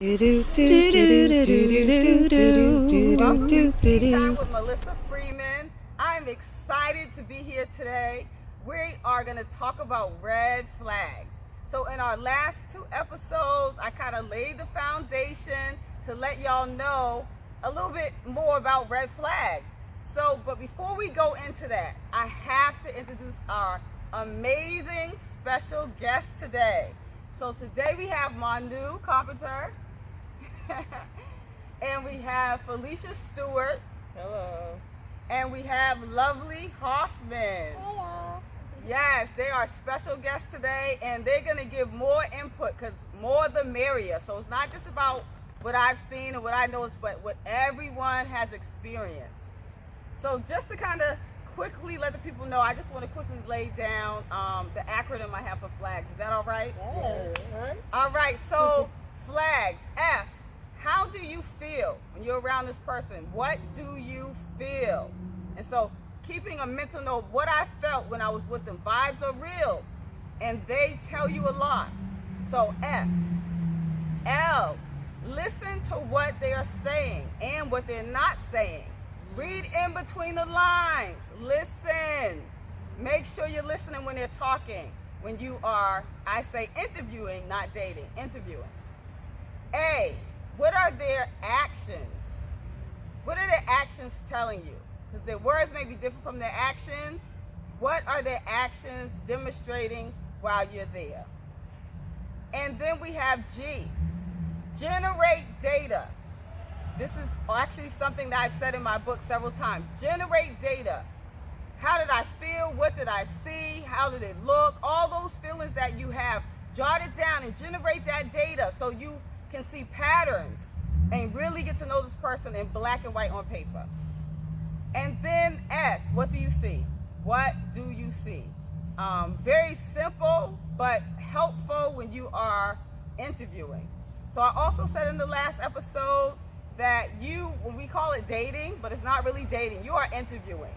Welcome to Tea Time with Melissa Freeman. I'm excited to be here today. We are going to talk about red flags. So in our last two episodes, I kind of laid the foundation to let y'all know a little bit more about red flags. But before we go into that, I have to introduce our amazing special guest today. So today we have Manu Carpenter. And we have Felicia Stewart. Hello. And we have Lovely Hoffman. Hello. Yes, they are special guests today, and they're going to give more input, because more the merrier. So it's not just about what I've seen and what I know, but what everyone has experienced. So just to kind of quickly let the people know, I just want to quickly lay down the acronym I have for flags. Is that all right? Yes. All right, so flags, F. How do you feel when you're around this person? What do you feel? And so keeping a mental note, what I felt when I was with them. Vibes are real, and they tell you a lot. So F. L. Listen to what they are saying and what they're not saying. Read in between the lines. Listen. Make sure you're listening when they're talking. When you are, I say interviewing, not dating, interviewing. A. What are their actions? What are their actions telling you? Because their words may be different from their actions. What are their actions demonstrating while you're there? And then we have G. Generate data. This is actually something that I've said in my book several times. Generate data. How did I feel? What did I see? How did it look? All those feelings that you have, jot it down and generate that data so you can see patterns and really get to know this person in black and white on paper. And then S, what do you see? What do you see? Very simple, but helpful when you are interviewing. So I also said in the last episode that when we call it dating, but it's not really dating, you are interviewing.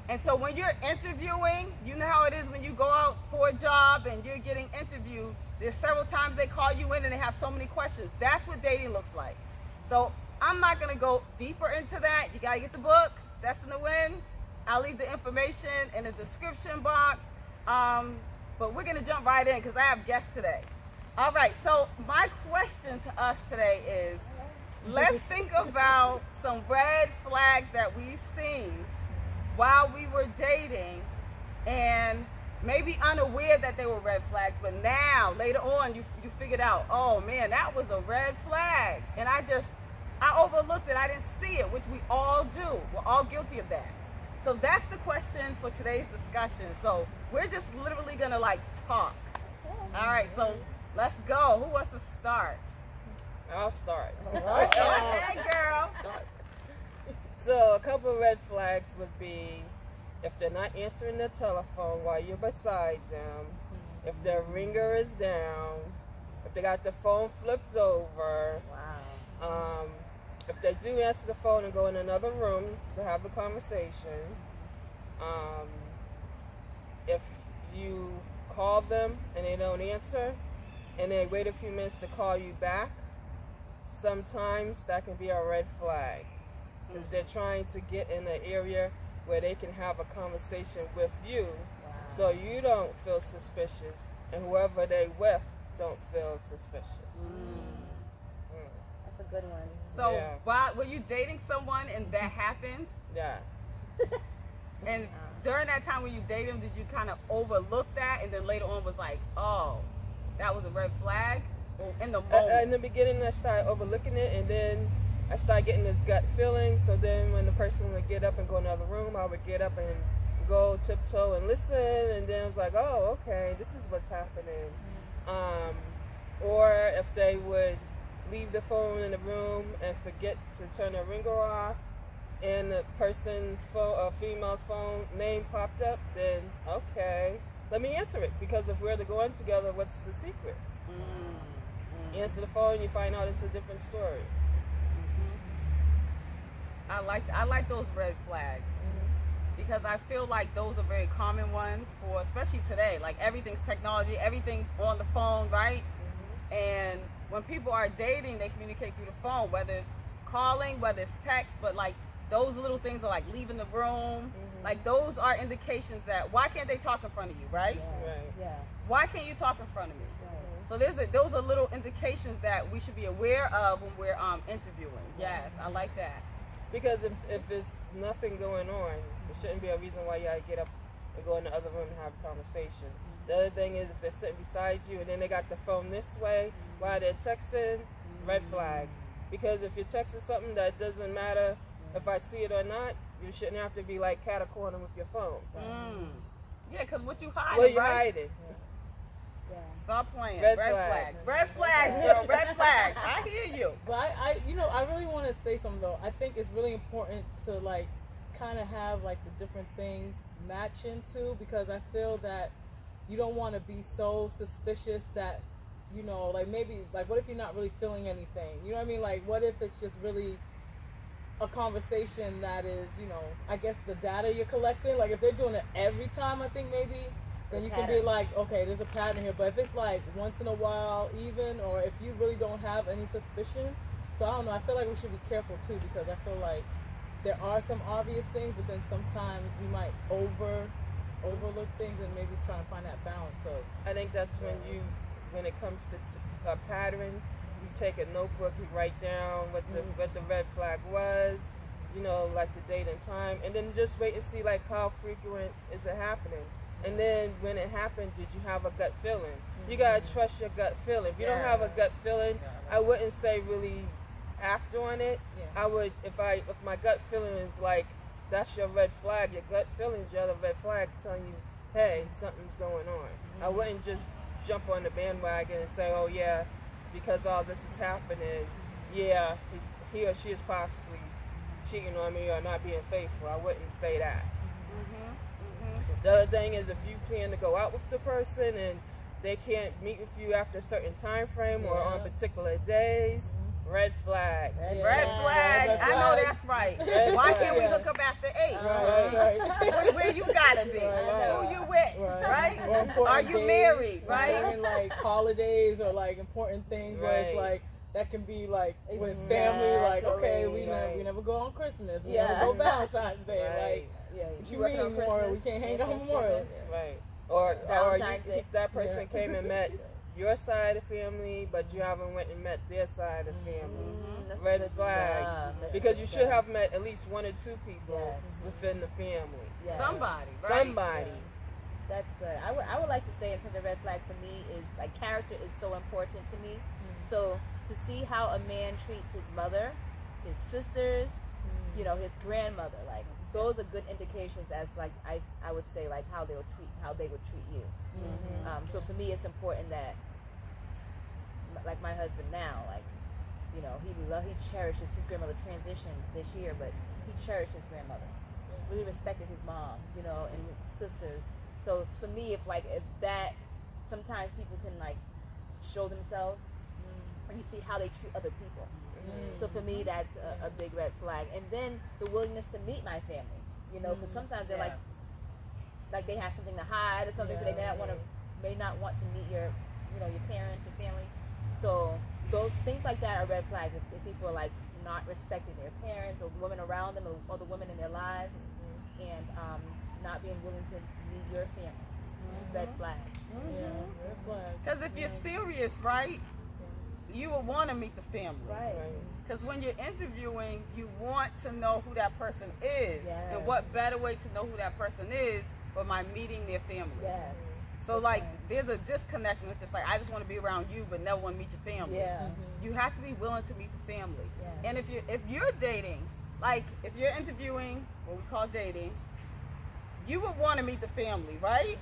And so when you're interviewing, you know how it is when you go out for a job and you're getting interviewed. There's several times they call you in and they have so many questions. That's what dating looks like. So I'm not going to go deeper into that. You got to get the book, Destined To Win. I'll leave the information in the description box. But we're going to jump right in because I have guests today. All right, so my question to us today is, let's think about some red flags that we've seen while we were dating, and maybe unaware that they were red flags, but now, later on, you figured out, oh man, that was a red flag. And I overlooked it, I didn't see it, which we all do. We're all guilty of that. So that's the question for today's discussion. So we're just literally gonna talk. All right, so let's go. Who wants to start? I'll start. Hey girl. So a couple of red flags would be if they're not answering the telephone while you're beside them, if their ringer is down, if they got the phone flipped over. Wow. If they do answer the phone and go in another room to have a conversation. If you call them and they don't answer and they wait a few minutes to call you back, sometimes that can be a red flag. Because they're trying to get in an area where they can have a conversation with you, so you don't feel suspicious, and whoever they with don't feel suspicious. That's a good one. So Yeah. were you dating someone and that happened? Yeah. And during that time when you dated him, did you kind of overlook that, and then later on was like, oh, that was a red flag? In the moment? In the beginning, I started overlooking it, and then I started getting this gut feeling. So then when the person would get up and go in another room, I would get up and go tiptoe and listen, and then it was like, oh, okay, this is what's happening. Or if they would leave the phone in the room and forget to turn the ringer off, and the person's phone, a female's phone name popped up, then okay, let me answer it, because if we're going together, what's the secret? Answer the phone, you find out it's a different story. I like those red flags, because I feel like those are very common ones especially today. Like everything's technology, everything's on the phone, right? And when people are dating, they communicate through the phone, whether it's calling, whether it's text, but like those little things are like leaving the room. Like those are indications that why can't they talk in front of you, right? Yeah. Why can't you talk in front of me? So those are little indications that we should be aware of when we're interviewing. Yes, I like that. Because if there's nothing going on, there shouldn't be a reason why you gotta get up and go in the other room and have a conversation. The other thing is if they're sitting beside you and then they got the phone this way while they're texting, red flag. Because if you're texting something that doesn't matter if I see it or not, you shouldn't have to be like cat-a-corner with your phone. Yeah, because what you hiding, What you right? hiding? Stop playing. Red Red flag. flags. Red flags, girl. Red flags. I hear you. But I really want to say something though. I think it's really important to like kind of have like the different things match into, because I feel that you don't want to be so suspicious that, you know, like maybe like what if you're not really feeling anything? You know what I mean? Like what if it's just really a conversation that is, you know, I guess the data you're collecting. Like if they're doing it every time, I think maybe. Then you can be like, okay, there's a pattern here. But if it's like once in a while even, or if you really don't have any suspicion, so I don't know, I feel like we should be careful too, because I feel like there are some obvious things, but then sometimes we might overlook things and maybe try and find that balance. So I think that's when it comes to a pattern, you take a notebook, you write down what the red flag was, you know, like the date and time, and then just wait and see like how frequent is it happening. And then when it happened, did you have a gut feeling? You gotta trust your gut feeling. If you don't have a gut feeling, I wouldn't say really act on it. I would, if my gut feeling is like, that's your red flag, your gut feeling is your other red flag telling you, hey, something's going on. I wouldn't just jump on the bandwagon and say, oh yeah, because all this is happening, yeah, he or she is possibly cheating on me or not being faithful. I wouldn't say that. The other thing is if you plan to go out with the person and they can't meet with you after a certain time frame or on particular days, red flag. Red flag. I know that's right. Why can't we hook up after 8? right. Where you gotta be? Who you with? Right? Are you married? Right? And like holidays or like important things where it's like that can be like with family, like okay, we never go on Christmas, we never go Valentine's Day, like you mean more, we can't hang out on Memorial. Right. Or that person came and met your side of the family, but you haven't went and met their side of the family. Red flag. Because you should have met at least 1 or 2 people within the family. Somebody, right? Somebody. That's good. I would like to say in terms of red flag for me is like character is so important to me. So to see how a man treats his mother, his sisters, you know, his grandmother, like those are good indications as like I would say like how they would treat you. So for me it's important that like my husband now, like, you know, he cherishes his grandmother transitioned this year, but he cherished his grandmother. Really respected his mom, you know, and his sisters. So for me, if that, sometimes people can like show themselves, and you see how they treat other people. So for me, that's a big red flag. And then the willingness to meet my family, you know, because sometimes they're like they have something to hide or something, so they may not want to meet your, you know, your parents, your family. So those things like that are red flags. If people are like not respecting their parents or women around them or the women in their lives, and not being willing to meet your family, red flag. Red flag. Because if you're serious, right, you will want to meet the family. Right. Because when you're interviewing, you want to know who that person is. And what better way to know who that person is but by meeting their family. So like there's a disconnect, and it's just like I just want to be around you but never want to meet your family. You have to be willing to meet the family. And if you're dating, like if you're interviewing, what we call dating, you would want to meet the family, right?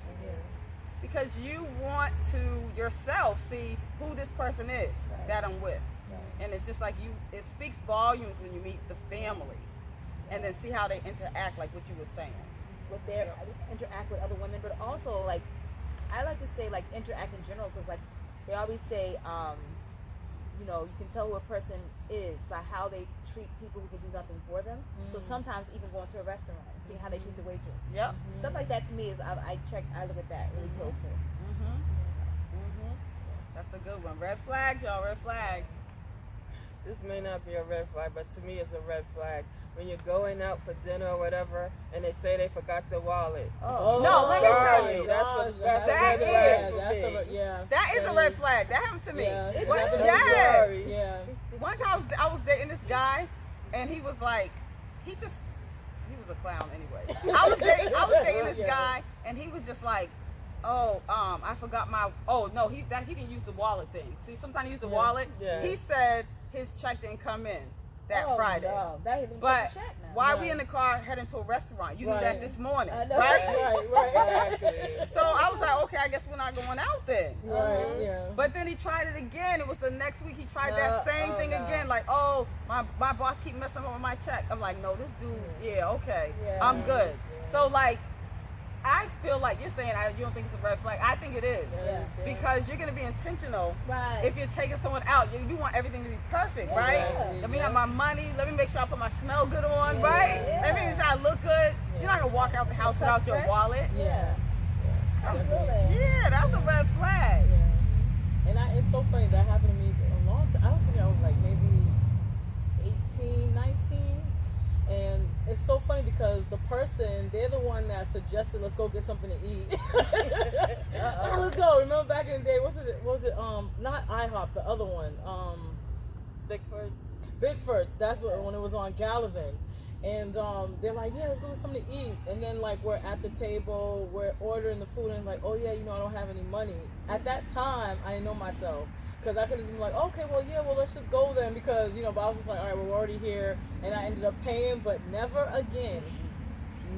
Because you want to yourself see who this person is that I'm with. And it's just like it speaks volumes when you meet the family and then see how they interact, like what you were saying. With their interact with other women, but also like I like to say like interact in general, because like they always say, you know, you can tell who a person is by how they treat people who can do nothing for them. So sometimes even going to a restaurant, see how they treat the waitress. Stuff like that to me is I look at that really closely. That's a good one. Red flags, y'all. Red flags. This may not be a red flag, but to me it's a red flag. When you're going out for dinner or whatever, and they say they forgot their wallet. Oh, no, let me tell you. That's that a red flag is. for me. That is a red flag. That happened to me. Yeah, it But happened to me. yes. Sorry. Yeah. One time I was dating this guy, and he was like, he was a clown anyway. I was dating this guy, and he was just like, oh, I forgot my, oh no, he didn't use the wallet thing. See, sometimes he used the wallet. Yeah. He said his check didn't come in that Friday. No, that he didn't But check now. why we in the car heading to a restaurant? You knew that this morning, I know. right? Right. Exactly. So I was like, okay, I guess we're not going out then. Right. Yeah. But then he tried it again. It was the next week he tried that same thing no. again. Like, oh, my boss keep messing up with my check. I'm like, no, this dude, yeah, okay, Yeah. I'm good. Yeah. So like, I feel like you're saying you don't think it's a red flag. I think it is. Yeah. Because you're gonna be intentional. Right. If you're taking someone out, you want everything to be perfect, Yeah. right? Yeah. Let me have my money. Let me make sure I put my smell good on, Yeah. right? Yeah. Let me make sure I look good. You're not gonna walk out the house without your fresh. wallet. Yeah. Absolutely. Yeah, that's a red flag. Yeah. And it's so funny that happened to me a long time. I don't think I was like maybe 18, 19. And it's so funny because the person, they're the one that suggested let's go get something to eat. Let's go. Remember back in the day, what was it not IHOP, the other one. Bigford's. That's when it was on Gallivan. And they're like, yeah, let's go get something to eat. And then like we're at the table, we're ordering the food, and like, oh yeah, I don't have any money. At that time, I didn't know myself. Because I could have been like, okay, well, let's just go then. Because, but I was just like, all right, we're already here. And I ended up paying, but never again.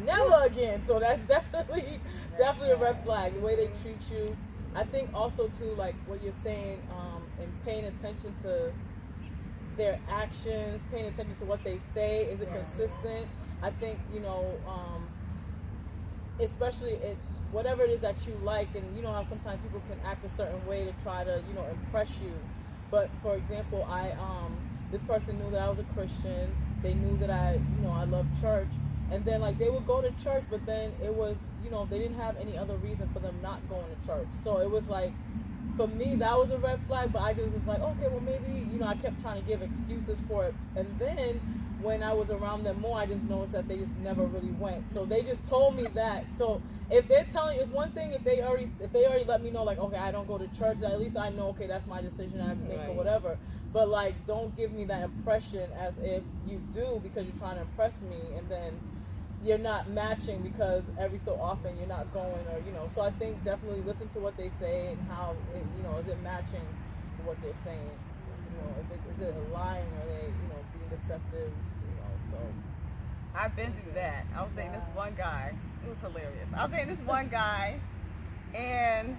Never again. So that's definitely a red flag. The way they treat you. I think also, too, like what you're saying, and paying attention to their actions, paying attention to what they say. Is it consistent? I think, especially whatever it is that you like, and you know how sometimes people can act a certain way to try to, impress you. But for example, this person knew that I was a Christian. They knew that I love church. And then like they would go to church, but then it was, they didn't have any other reason for them not going to church. So it was like, for me, that was a red flag, but I just was like, okay, well maybe, I kept trying to give excuses for it. And then when I was around them more, I just noticed that they just never really went. So they just told me that. So if they're telling you, it's one thing if they already let me know, like, okay, I don't go to church, at least I know, okay, that's my decision I have to make or whatever. But like, don't give me that impression as if you do because you're trying to impress me, and then you're not matching because every so often you're not going, or So I think definitely listen to what they say and how is it matching to what they're saying? Is it lying, or are they being deceptive? So I've been through that. I was dating this one guy. It was hilarious. I was dating this one guy, and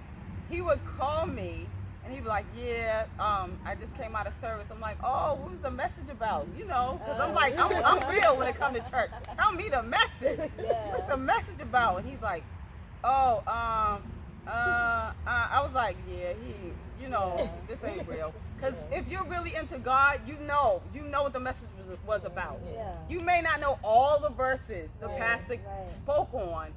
he would call me, and he'd be like, yeah, I just came out of service. I'm like, oh, what was the message about? Because I'm like, I'm real when it comes to church. Tell me the message. What's the message about? And he's like, oh, I was like, yeah, this ain't real. Because if you're really into God, you know what the message was about. Yeah. You may not know all the verses the pastor spoke on,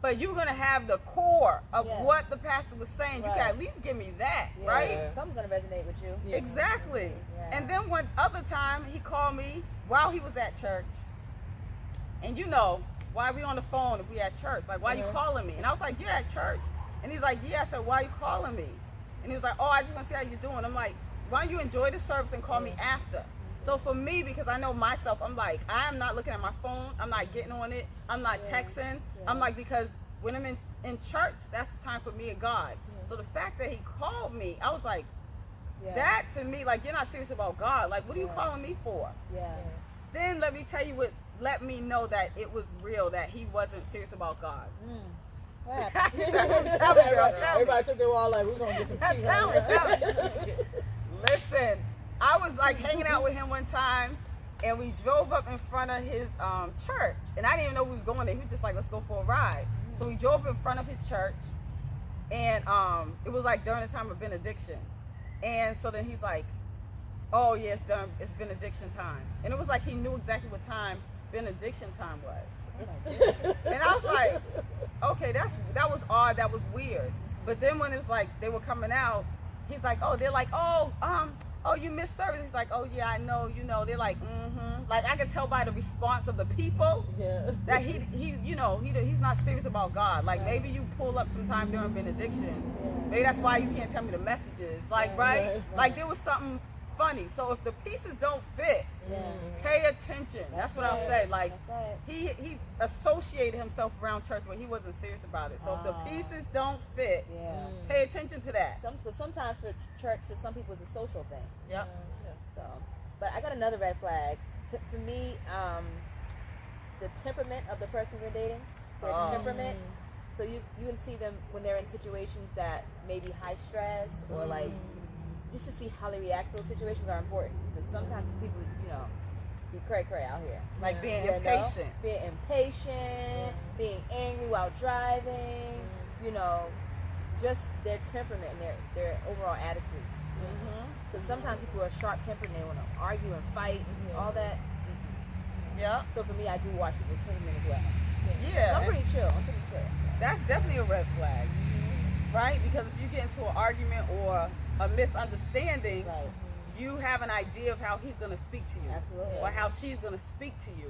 but you're going to have the core of what the pastor was saying. You can at least give me that, right? Something's going to resonate with you. Yeah. Exactly. Yeah. And then one other time, he called me while he was at church. And why are we on the phone if we at church? Like, why are you calling me? And I was like, you're at church. And he's like, yeah. I said, why are you calling me? And he was like, oh, I just want to see how you're doing. I'm like, why don't you enjoy the service and call me after? So for me, because I know myself, I'm like, I'm not looking at my phone. I'm not getting on it. I'm not texting. I'm like, because when I'm in church, that's the time for me and God. So the fact that he called me, I was like, that to me, like, you're not serious about God. Like, what are you calling me for? Yeah. Then let me tell you what let me know that it was real, that he wasn't serious about God. What happened? He said, tell me, girl, tell me. Everybody took their wallet like, we're going to get some tea. Tell me. Listen, I was like hanging out with him one time, and we drove up in front of his church, and I didn't even know we was going there. He was just like, let's go for a ride. So we drove in front of his church, and it was like during the time of benediction. And so then he's like, oh yeah, it's benediction time. And it was like he knew exactly what time benediction time was. And I was like, okay, that was odd, that was weird. But then when it's like they were coming out, he's like, oh, they're like, oh, you missed service. He's like, oh yeah, I know, you know. They're like, like I can tell by the response of the people that he's not serious about God. Like maybe you pull up sometime during benediction. Maybe that's why you can't tell me the messages. Like like there was something funny. So if the pieces don't fit, pay attention. That's what I'll say. Like he associated himself around church when he wasn't serious about it. So if the pieces don't fit, pay attention to that. Sometimes for church, for some people, it's a social thing. Yep. So, but I got another red flag. For me, the temperament of the person you're dating. Their temperament. So you can see them when they're in situations that maybe high stress or like. Just to see how they react to those situations are important. Because sometimes people, be cray-cray out here. Like being impatient. Being impatient, being angry while driving, just their temperament and their overall attitude. Because sometimes people are sharp-tempered and they want to argue and fight and all that. Yeah. So for me, I do watch people's temperament as well. Yeah. So I'm pretty chill. That's definitely a red flag. Right? Because if you get into an argument or a misunderstanding, you have an idea of how he's going to speak to you. Absolutely. Or how she's going to speak to you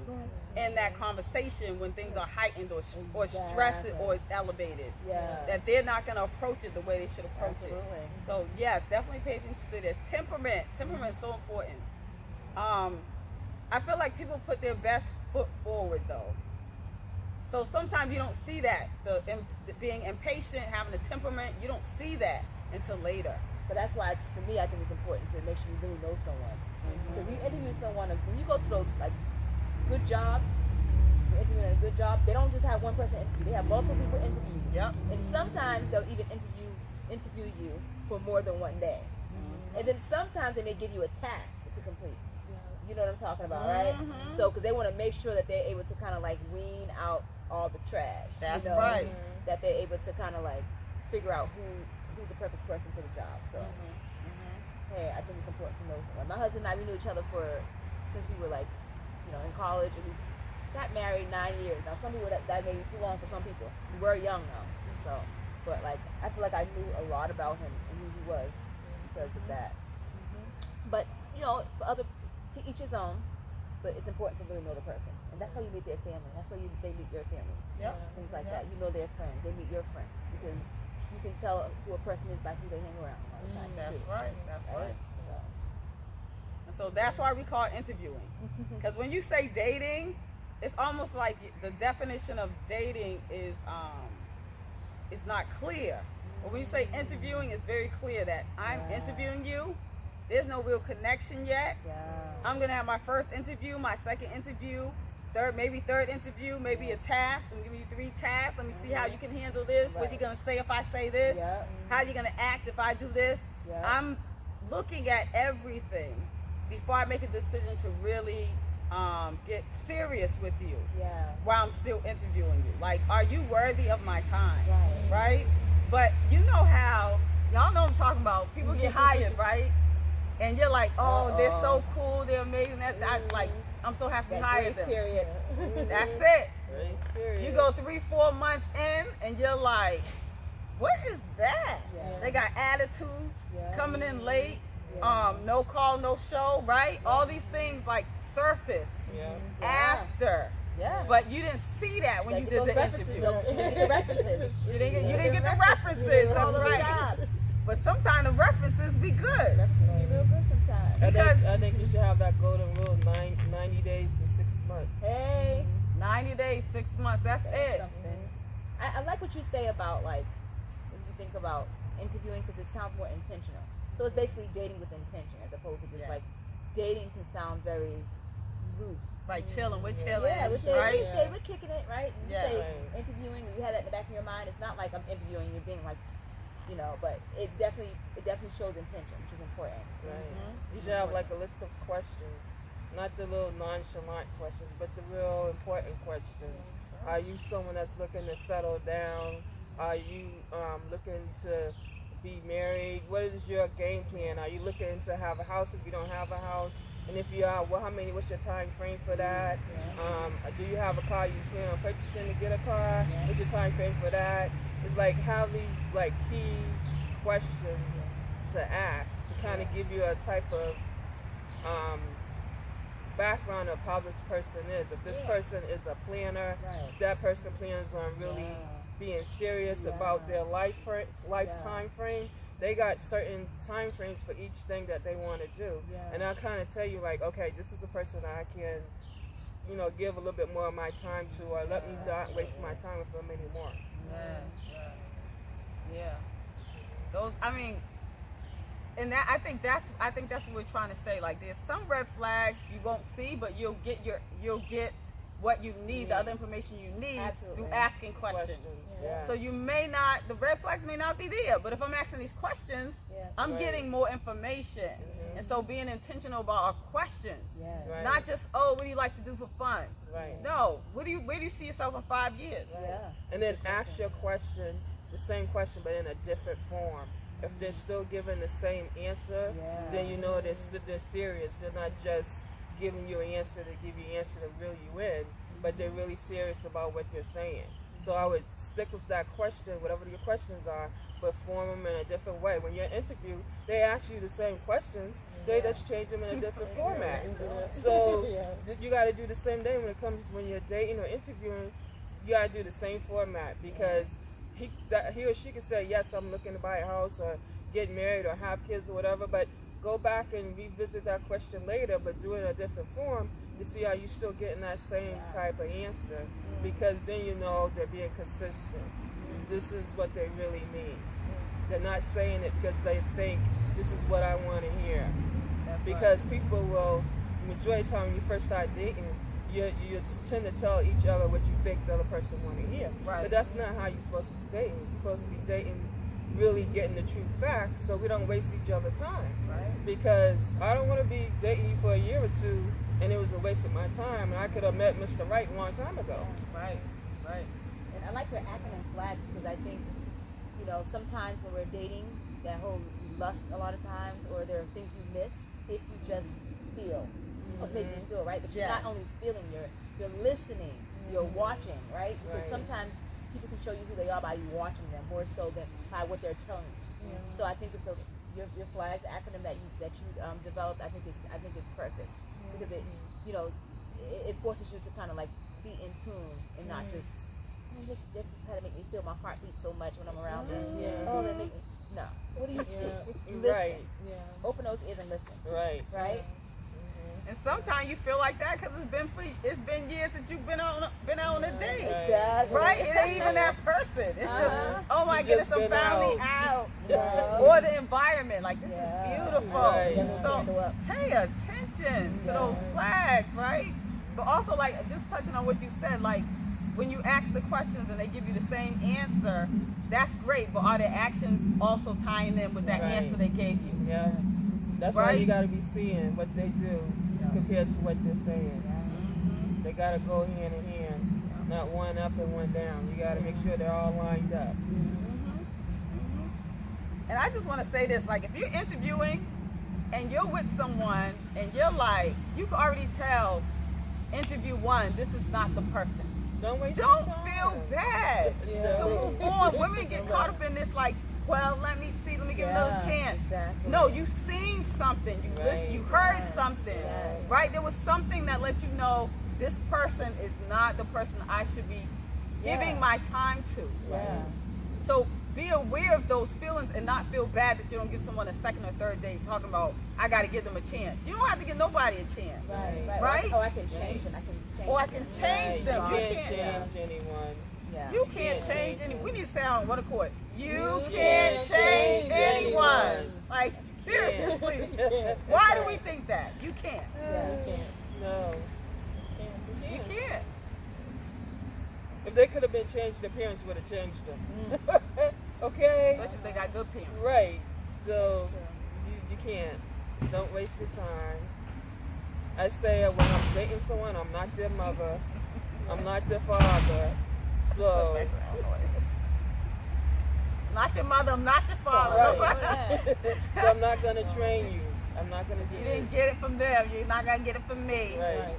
in that conversation when things are heightened or stressed or it's elevated. That they're not going to approach it the way they should approach it. So yes, definitely pay attention to their temperament. Temperament is so important. I feel like people put their best foot forward though. So sometimes you don't see that, the being impatient, having a temperament, you don't see that until later. So that's why, for me, I think it's important to make sure you really know someone. Because you interview someone, when you go to those like good jobs, you're interviewing at a good job, they don't just have one person interview. They have multiple people interview you. And sometimes they'll even interview you for more than one day. And then sometimes they may give you a task to complete. You know what I'm talking about, right? So, because they want to make sure that they're able to kind of like wean out all the trash. That's right. That they're able to kind of like figure out who's the perfect person for the job. So, hey, I think it's important to know someone. My husband and I, we knew each other since we were like, in college, and we got married 9 years. Now, some people that may be too long for some people. We were young though, so, but like, I feel like I knew a lot about him and who he was because of that. But to each his own. But it's important to really know the person, and that's how you meet their family. That's how they meet your family. Things like that. You know their friends. They meet your friends because you can tell who a person is by who they hang around all the time. That's too. right. That's right. So that's why we call it interviewing. Because when you say dating, it's almost like the definition of dating is not clear. But when you say interviewing, it's very clear that I'm interviewing you. There's no real connection yet. I'm gonna have my first interview, my second interview, third interview, maybe a task. I'm gonna give you 3 tasks. Let me see how you can handle this. What you gonna say if I say this? How you gonna act if I do this? I'm looking at everything before I make a decision to really get serious with you. While I'm still interviewing you. Like, are you worthy of my time? Right? But you know how, y'all know what I'm talking about. People get hired, right? And you're like, oh, they're so cool, they're amazing. I'm so happy to hire them. Period. That's it. You go 3-4 months in, and you're like, what is that? They got attitudes, coming in late, no call, no show, right? All these things like surface after. But you didn't see that when you did the interview. You didn't get the references. You didn't get the references. That's right. But sometimes the references be good. Real good sometimes. I think you should have that golden rule, 90 days to 6 months. Hey. 90 days, 6 months, that's it. I like what you say about like, when you think about interviewing, because it sounds more intentional. So it's basically dating with intention as opposed to just like, dating can sound very loose. Like chilling, we're chilling, right? We're kicking it, right? And you say interviewing, and you have that in the back of your mind. It's not like I'm interviewing you being like, but it definitely shows intention, which is important. You should have like a list of questions, not the little nonchalant questions, but the real important questions. Are you someone that's looking to settle down? Are you looking to be married? What is your game plan? Are you looking to have a house if you don't have a house? And if you are, what's your time frame for that? Do you have a car you plan on purchasing to get a car? What's your time frame for that? It's like have these like key questions to ask to kind of give you a type of background of how this person is. If this person is a planner, that person plans on really being serious about their lifetime frame. They got certain time frames for each thing that they want to do. And I'll kind of tell you, like, okay, this is a person I can, you know, give a little bit more of my time to, or let me not waste my time with them anymore. Yeah. Those, I mean, and that I think that's what we're trying to say. Like, there's some red flags you won't see, but you'll get what you need, the other information you need through asking questions. So you may not, the red flags may not be there, but if I'm asking these questions, I'm getting more information. And so being intentional about our questions, not just, oh, what do you like to do for fun? No, where do you see yourself in 5 years? And then ask your question, the same question, but in a different form. If they're still giving the same answer, then you know they're serious. They're not just giving you an answer to give you an answer to reel you in, but they're really serious about what they're saying. So I would stick with that question, whatever your questions are, but form them in a different way. When you're interviewed, they ask you the same questions, they just change them in a different format. So you got to do the same thing when you're dating or interviewing. You got to do the same format, because he or she can say, yes, I'm looking to buy a house or get married or have kids or whatever, but go back and revisit that question later, but do it in a different form to see how you're still getting that same type of answer, because then you know they're being consistent. This is what they really mean. They're not saying it because they think this is what I want to hear. Because people will, majority of the time when you first start dating, you tend to tell each other what you think the other person want to hear. But that's not how you're supposed to be dating. You're supposed to be dating really getting the true facts, so we don't waste each other's time. Because I don't want to be dating you for a year or two and it was a waste of my time, and I could have met Mr. Right a long time ago. And I like your acronym flags, because I think, you know, sometimes when we're dating, that whole lust a lot of times, or there are things you miss if you just feel. What makes you feel, right? But you're not only feeling, you're listening, you're watching, right? Because sometimes people can show you who they are by you watching them more so than by what they're telling you. So I think it's your flags acronym that you developed. I think it's perfect, because it, you know, it forces you to kind of like be in tune and not just this kind of make me feel my heart beat so much when I'm around them. Oh, that make me, no. What do you see? Listen. Open those ears and listen. Right. And sometimes you feel like that because it's been years since you've been out on a date. Right? It ain't even that person. It's just, oh my goodness, I'm finally out. Or the environment. Like, this is beautiful. So pay attention to those flags, right? But also, like, just touching on what you said, like, when you ask the questions and they give you the same answer, that's great. But are their actions also tying in with that answer they gave you? That's why you got to be seeing what they do compared to what they're saying. They got to go hand in hand, not one up and one down. You got to make sure they're all lined up. And I just want to say this, like, if you're interviewing and you're with someone and you're like, you can already tell interview one, this is not the person. Don't feel bad to move on. Women get caught up in this, like, well, let me give it a little chance. No, you seen something, you heard something, right? There was something that let you know this person is not the person I should be giving my time to. So be aware of those feelings and not feel bad that you don't give someone a second or third date talking about, I got to give them a chance. You don't have to give nobody a chance. Right? Oh, I can change them. I can change them. You can't change anyone. You can't change anyone. We need to say on one accord. You can't change anyone. Like, seriously. Why do we think that? You can't. You can't. No. You can't. If they could have been changed, their parents would have changed them. Okay? Especially if they got good parents. Right. So, you can't. Don't waste your time. I say when I'm dating someone, I'm not their mother. I'm not their father. So, not your mother, I'm not your father. Right. So I'm not going to train you. I'm not going to do it. You didn't get it from them. You're not going to get it from me. Right.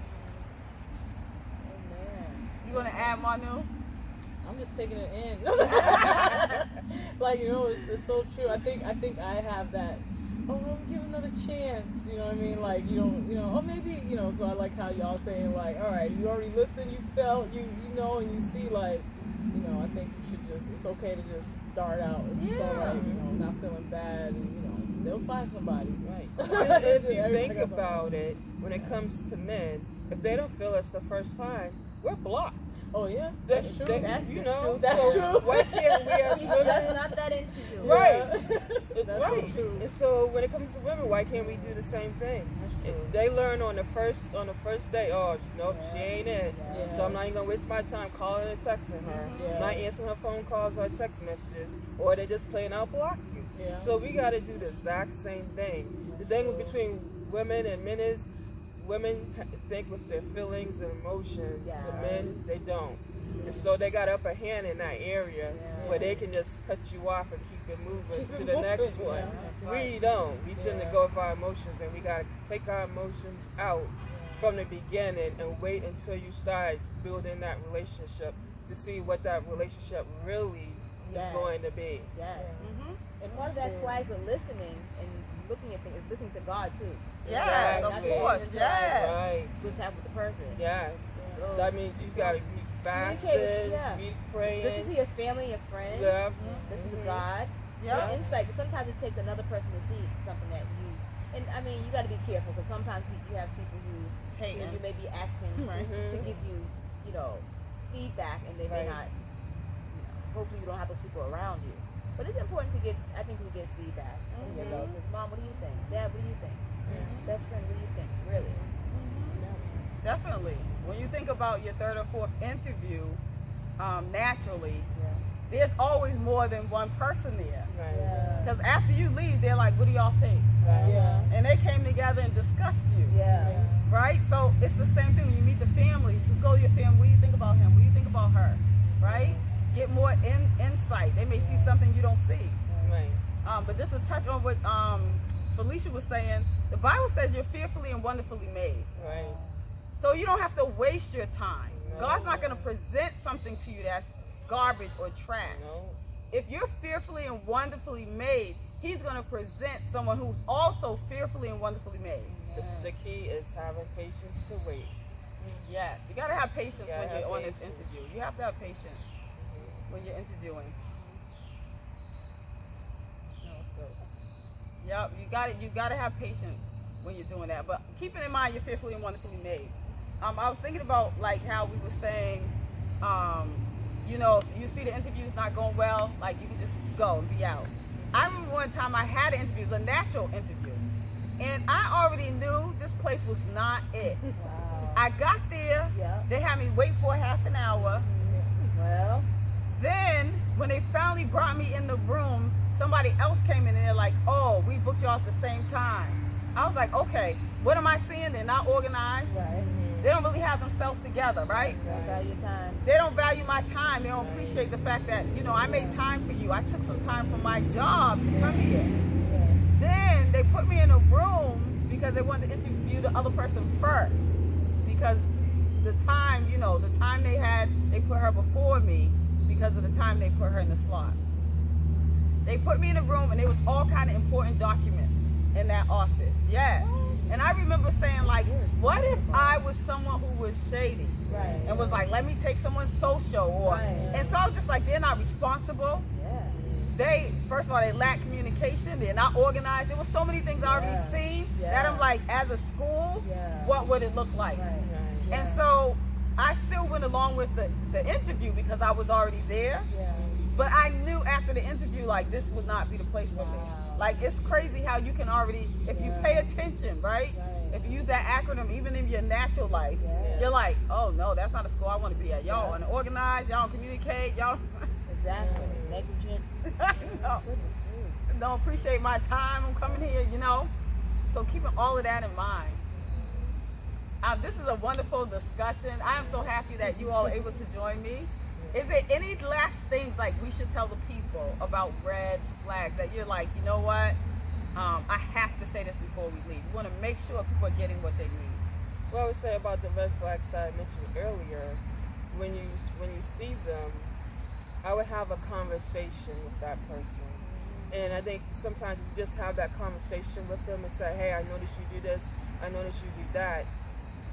You want to add, Manu? I'm just taking it in. Like, you know, it's so true. I think I have that. Oh, well, give another chance. You know what I mean? Like, you don't, you know, or maybe, you know. So I like how y'all saying, like, all right, you already listened, you felt, you know, and you see, like, you know, I think you should just. It's okay to just start out. Yeah. So, like, you know, not feeling bad, and you know, they'll find somebody. Right. If you think about it, when it comes to men, if they don't feel us the first time, we're blocked. Oh yeah, That's true. That's you know, That's so true. why can't we as He's women? just not that into you. Right. That's Right. true. And so when it comes to women, why can't we do the same thing? If they learn on the first day, oh nope, she ain't it. Yeah. So I'm not even gonna waste my time calling and texting her. Yeah. Not answering her phone calls or text messages, or they just plain out block you. Yeah. So we gotta do the exact same thing. The thing between women and men is women think with their feelings and emotions. Yeah. The men, they don't. And so they got upper hand in that area where they can just cut you off and keep it moving to the next one. We don't. We tend to go with our emotions, and we got to take our emotions out from the beginning and wait until you start building that relationship to see what that relationship really is going to be. Yes. And part of that flag with listening and looking at things is listening to God too. Yes, Exactly. of course. Yes. Right. Just have with the person. Yes. So, That means you got to be fasting, be praying. listen to your family, your friends. Yeah. Listen to God. Yeah. Get insight. Because sometimes it takes another person to see something that you. And I mean, you got to be careful because sometimes you have people who you may be asking to give you, you know, feedback, and they may not. You know, hopefully, you don't have those people around you. But it's important to get. I think we get feedback. You know, Mom, what do you think? Dad, what do you think? Best friend, what do you think? Really? Definitely. When you think about your third or fourth interview, naturally, there's always more than one person there. Right. Because after you leave, they're like, what do y'all think? Yeah. And they came together and discussed you. Yeah. Right? So it's the same thing when you meet the family. You go to your family, what do you think about him? What do you think about her? Right? Get more insight. They may see something you don't see. Right. But just to touch on what Felicia was saying, the Bible says you're fearfully and wonderfully made. Right. So you don't have to waste your time. No. God's not going to present something to you that's garbage or trash. No. If you're fearfully and wonderfully made, He's going to present someone who's also fearfully and wonderfully made. The key is having patience to wait. Yes, you got to have patience You gotta when you're have on this patience. interview. You have to have patience when you're interviewing. Yep, you got to have patience when you're doing that. But keeping in mind you're fearfully and wonderfully made. I was thinking about like how we were saying, you know, if you see the interview's not going well, like you can just go and be out. I remember one time I had an interview, it was a natural interview, and I already knew this place was not it. Wow. I got there, they had me wait for half an hour. Well. Then when they finally brought me in the room, somebody else came in and they're like, oh, we booked y'all at the same time. I was like, okay, what am I seeing? They're not organized. Right. They don't really have themselves together, right? Don't value time. They don't value my time. They don't appreciate the fact that, you know, I made time for you. I took some time from my job to come here. Then they put me in a room because they wanted to interview the other person first. Because the time, you know, the time they had, they put her before me because of the time they put her in the slot. They put me in a room and there was all kind of important documents in that office. Yes. And I remember saying, like, what if I was someone who was shady and was like, let me take someone's social, or and so I was just like, they're not responsible. They, first of all, they lack communication. They're not organized. There were so many things I already seen that I'm like, as a school, what would it look like? And so I still went along with the interview because I was already there. But I knew after the interview, like, this would not be the place for me. Like, it's crazy how you can already, if you pay attention, right? If you use that acronym, even in your natural life, you're like, oh no, that's not a school I want to be at. Y'all unorganized, y'all don't communicate, y'all Exactly. Negligent. don't appreciate my time. I'm coming here, you know? So keeping all of that in mind. This is a wonderful discussion. I am so happy that you all are able to join me. Is there any last things like we should tell the people about red flags that you're like, you know what? I have to say this before we leave. We want to make sure people are getting what they need. What I would say about the red flags that I mentioned earlier, when you see them, I would have a conversation with that person. And I think sometimes you just have that conversation with them and say, hey, I noticed you do this, I noticed you do that.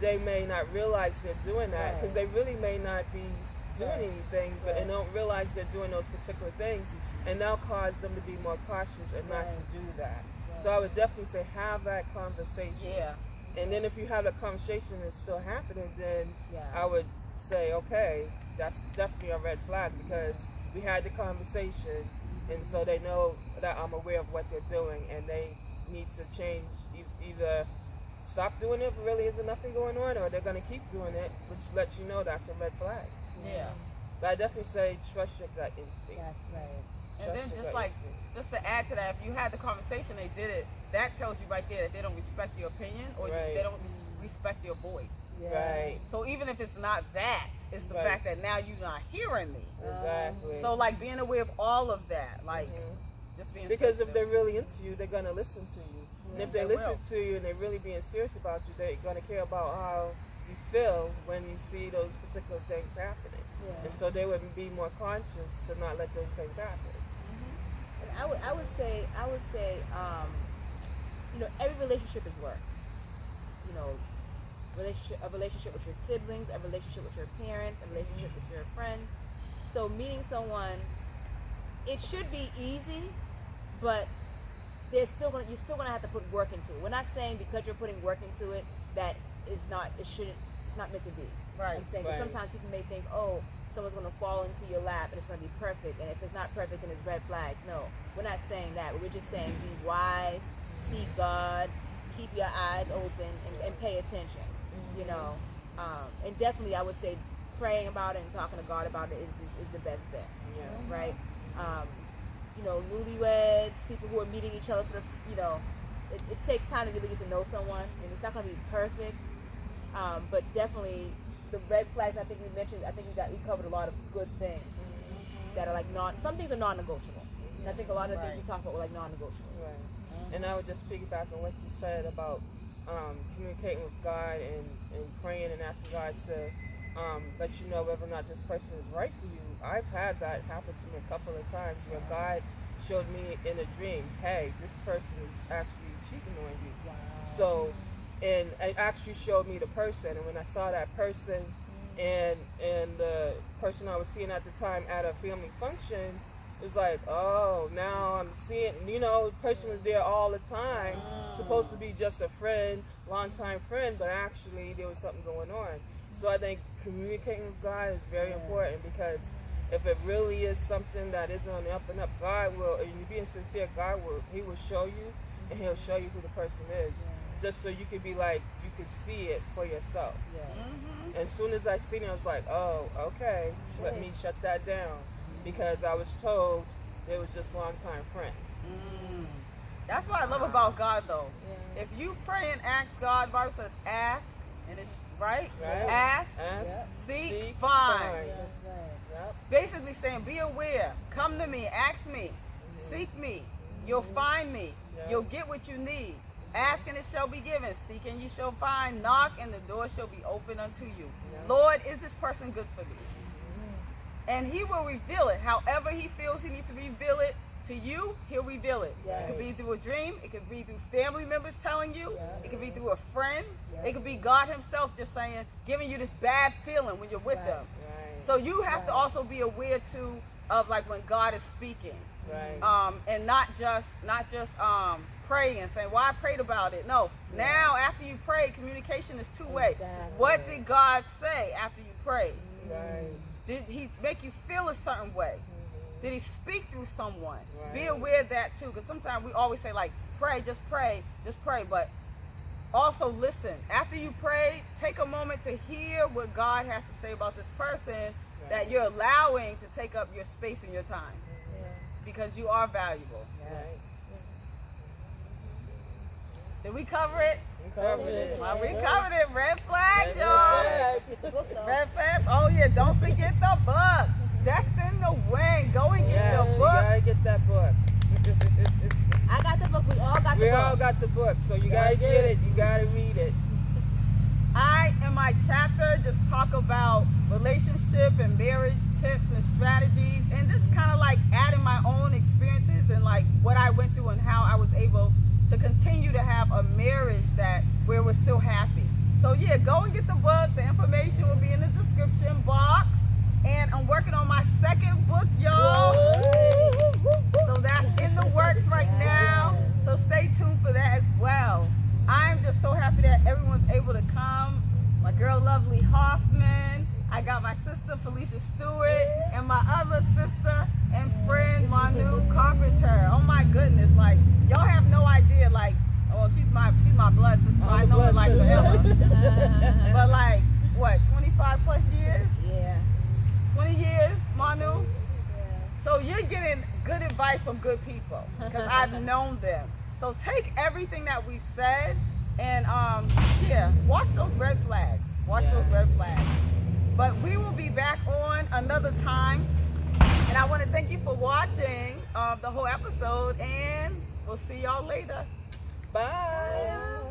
They may not realize they're doing that because they really may not be doing anything, but they don't realize they're doing those particular things, and that'll cause them to be more cautious and not to do that. So I would definitely say have that conversation. Yeah. And then if you have a conversation and it's still happening, then I would say, okay, that's definitely a red flag because we had the conversation, and so they know that I'm aware of what they're doing, and they need to change, either stop doing it if really isn't nothing going on, or they're going to keep doing it, which lets you know that's a red flag. Yeah. But I definitely say trust your gut instinct. That's right. And then just to add to that, if you had the conversation, they did it, that tells you right there that they don't respect your opinion or they don't respect your voice. Right. So even if it's not that, it's the fact that now you're not hearing me. Exactly. So like being aware of all of that, like just being because sensitive. if they're really into you, they're going to listen to you. And if they listen to you and they're really being serious about you, they're going to care about how you feel when you see those particular things happening. And so they would be more conscious to not let those things happen. And I would say, every relationship is work. A relationship with your siblings, a relationship with your parents, a relationship with your friends. So meeting someone, it should be easy, but you're still gonna have to put work into it. We're not saying because you're putting work into it that it's not meant to be. Right. I'm saying 'cause sometimes people may think, oh, someone's gonna fall into your lap and it's gonna be perfect, and if it's not perfect, then it's red flags. No, we're not saying that. We're just saying be wise, seek God, keep your eyes open, and pay attention. And definitely I would say praying about it and talking to God about it is the best bet. Right. Newlyweds, people who are meeting each other for it takes time to really get to know someone, and it's not going to be perfect, but definitely the red flags I think we mentioned, I think we covered a lot of good things that are like some things are non-negotiable. And I think a lot of the things we talked about were like non-negotiable. Right. And I would just piggyback on what you said about communicating with God and praying and asking God to let you know whether or not this person is right for you. I've had that happen to me a couple of times where God showed me in a dream, hey, this person is actually cheating on you. So, and it actually showed me the person, and when I saw that person and the person I was seeing at the time at a family function, it was like, oh, now I'm seeing, the person was there all the time, supposed to be just a friend, longtime friend, but actually there was something going on. So I think communicating with God is very important, because if it really is something that isn't on the up and up, God will, and you're being sincere, He will show you, and He'll show you who the person is, just so you can be like, you can see it for yourself. And as soon as I seen it, I was like, oh, okay, let me shut that down, because I was told they was just longtime friends. That's what I love about God, though. If you pray and ask God, the Bible says ask, and it's right? Ask, seek, find. Basically saying, be aware, come to me, ask me, seek me, you'll find me, you'll get what you need. Ask and it shall be given, seek and you shall find, knock and the door shall be open unto you. Lord, is this person good for me? And He will reveal it. However He feels He needs to reveal it to you, He'll reveal it. It could be through a dream, it could be through family members telling you, it could be through a friend, it could be God Himself just saying, giving you this bad feeling when you're with them. So you have to also be aware too of like when God is speaking, and not just pray and saying, "Well, I prayed about it." No, now after you pray, communication is two-way. What did God say after you prayed? Did He make you feel a certain way? Did He speak through someone? Be aware of that too, because sometimes we always say like, pray, just pray, but also listen. After you pray, take a moment to hear what God has to say about this person that you're allowing to take up your space and your time, because you are valuable. Did we cover it? We covered it. Well, we covered it. Red flags, y'all. Red flags. Oh yeah, don't forget the book. Destined to Win. Go and get your book. You gotta get that book. I got the book. We all got the book. We all got the book, so you gotta get it. You gotta read it. I, in my chapter, just talk talk about relationship and marriage tips and strategies, and just kind of like adding my own experiences and like what I went through and how I was able to continue to have a marriage where we're still happy. So yeah, go and get the book. The information will be in the description box. And I'm working on my second book, y'all. So that's in the works right now. So stay tuned for that as well. I'm just so happy that everyone's able to come. My girl, Lovely Hoffman. I got my sister, Felicia Stewart, and my other sister and friend, Manu Carpenter. Oh my goodness, like y'all have no idea. Like, oh, she's my blood sister. So I know her like forever. But like, what, 25 plus years? Yeah. 20 years, Manu? Yeah. So you're getting good advice from good people because I've known them. So take everything that we've said and yeah, watch those red flags. Watch those red flags. But we will be back on another time. And I want to thank you for watching the whole episode, and we'll see y'all later. Bye.